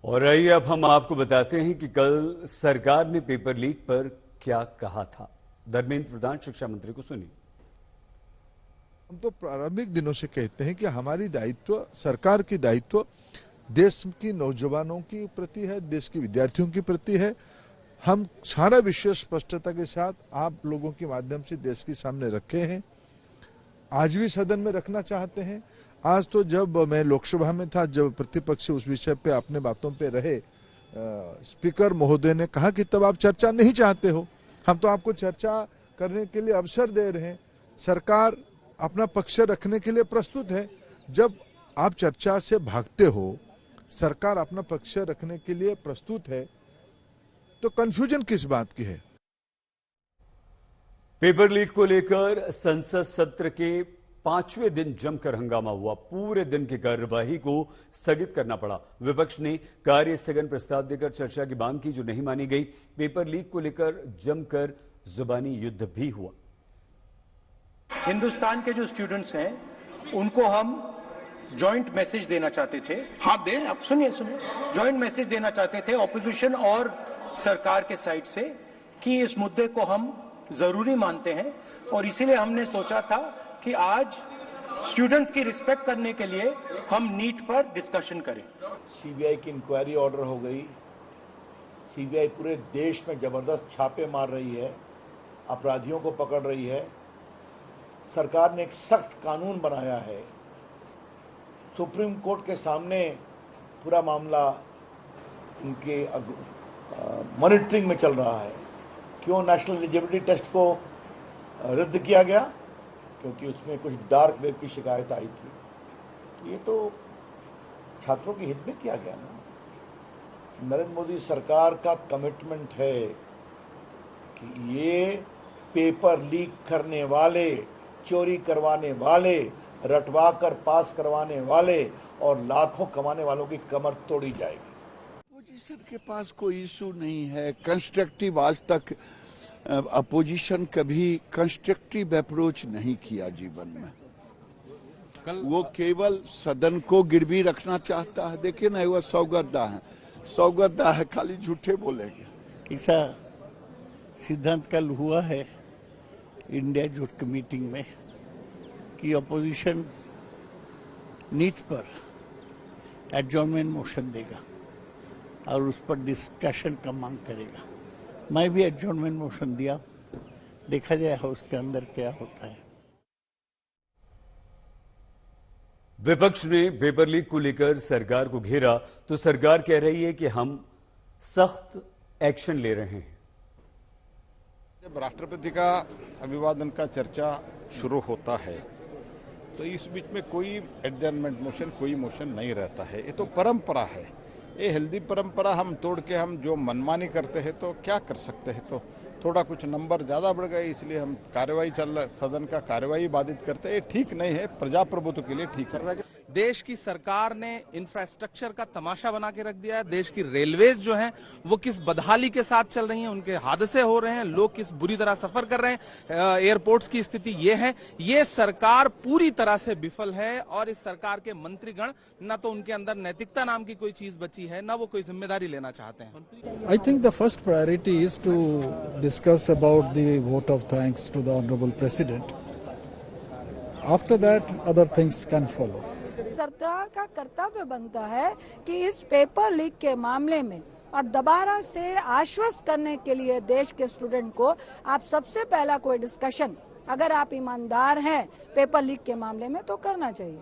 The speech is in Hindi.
और आइए अब हम आपको बताते हैं कि कल सरकार ने पेपर लीक पर क्या कहा था। धर्मेंद्र प्रधान शिक्षा मंत्री को सुनिए। हम तो प्रारंभिक दिनों से कहते हैं कि हमारी दायित्व, सरकार की दायित्व देश की नौजवानों की प्रति है, देश के विद्यार्थियों की प्रति है। हम सारा विषय स्पष्टता के साथ आप लोगों के माध्यम से देश के सामने रखे हैं, आज भी सदन में रखना चाहते हैं। आज तो जब मैं लोकसभा में था, जब प्रतिपक्ष उस विषय पे अपने बातों पे रहे, स्पीकर महोदय ने कहा कि तब आप चर्चा नहीं चाहते हो। हम तो आपको चर्चा करने के लिए अवसर दे रहे हैं। सरकार अपना पक्ष रखने के लिए प्रस्तुत है। जब आप चर्चा से भागते हो, सरकार अपना पक्ष रखने के लिए प्रस्तुत है, तो कंफ्यूजन किस बात की है? पेपर लीक को लेकर संसद सत्र के 5वें दिन जमकर हंगामा हुआ। पूरे दिन की कार्यवाही को स्थगित करना पड़ा। विपक्ष ने कार्य स्थगन प्रस्ताव देकर चर्चा की मांग की, जो नहीं मानी गई। पेपर लीक को लेकर जमकर जुबानी युद्ध भी हुआ। हिंदुस्तान के जो स्टूडेंट्स हैं, उनको हम जॉइंट मैसेज देना चाहते थे। हाँ, दें, आप सुनिए। जॉइंट मैसेज देना चाहते थे ऑपोजिशन और सरकार के साइड से कि इस मुद्दे को हम जरूरी मानते हैं, और इसीलिए हमने सोचा था कि आज स्टूडेंट्स की रिस्पेक्ट करने के लिए हम नीट पर डिस्कशन करें। सीबीआई की इंक्वायरी ऑर्डर हो गई। सीबीआई पूरे देश में जबरदस्त छापे मार रही है, अपराधियों को पकड़ रही है। सरकार ने एक सख्त कानून बनाया है। सुप्रीम कोर्ट के सामने पूरा मामला उनके मॉनिटरिंग में चल रहा है। क्यों नेशनल एलिजिबिलिटी टेस्ट को रद्द किया गया? क्योंकि उसमें कुछ डार्क वेब की शिकायत आई थी। तो ये तो छात्रों के हित में किया गया ना। नरेंद्र मोदी सरकार का कमिटमेंट है कि ये पेपर लीक करने वाले, चोरी करवाने वाले, रटवा कर पास करवाने वाले और लाखों कमाने वालों की कमर तोड़ी जाएगी। अपोजिशन के पास कोई इशू नहीं है। कंस्ट्रक्टिव, आज तक अपोजिशन कभी कंस्ट्रक्टिव अप्रोच नहीं किया जीवन में। वो केवल सदन को गिरवी रखना चाहता है। देखिए ना, वो सौगतदा है, खाली झूठे बोलेंगे। ऐसा सिद्धांत कल हुआ है इंडिया जुट मीटिंग में कि अपोजिशन नीट पर एडजॉर्नमेंट मोशन देगा और उस पर डिस्कशन का मांग करेगा। मैं भी एडजॉर्नमेंट मोशन दिया, देखा जाए उसके अंदर क्या होता है। विपक्ष ने पेपर लीक को लेकर सरकार को घेरा, तो सरकार कह रही है कि हम सख्त एक्शन ले रहे हैं। जब राष्ट्रपति का अभिवादन का चर्चा शुरू होता है, तो इस बीच में कोई एडजर्नमेंट मोशन, कोई मोशन नहीं रहता है। ये तो परंपरा है, ये हेल्दी परंपरा हम तोड़ के हम जो मनमानी करते हैं तो क्या कर सकते हैं। तो थोड़ा कुछ नंबर ज़्यादा बढ़ गए, इसलिए हम कार्यवाही सदन का कार्यवाही बाधित करते हैं। ये ठीक नहीं है, प्रजाप्रभुत्व के लिए ठीक है। देश की सरकार ने इंफ्रास्ट्रक्चर का तमाशा बना के रख दिया है। देश की रेलवेज जो हैं वो किस बदहाली के साथ चल रही हैं, उनके हादसे हो रहे हैं, लोग किस बुरी तरह सफर कर रहे हैं। एयरपोर्ट्स की स्थिति ये है। ये सरकार पूरी तरह से विफल है, और इस सरकार के मंत्रीगण न तो उनके अंदर नैतिकता नाम की कोई चीज बची है, न वो कोई जिम्मेदारी लेना चाहते हैं। I think the first priority is to discuss about the vote of thanks to the Honorable President. After that, other things can follow. सरकार का कर्तव्य बनता है कि इस पेपर लीक के मामले में और दोबारा से आश्वस्त करने के लिए देश के स्टूडेंट को आप सबसे पहला कोई डिस्कशन, अगर आप ईमानदार हैं पेपर लीक के मामले में, तो करना चाहिए।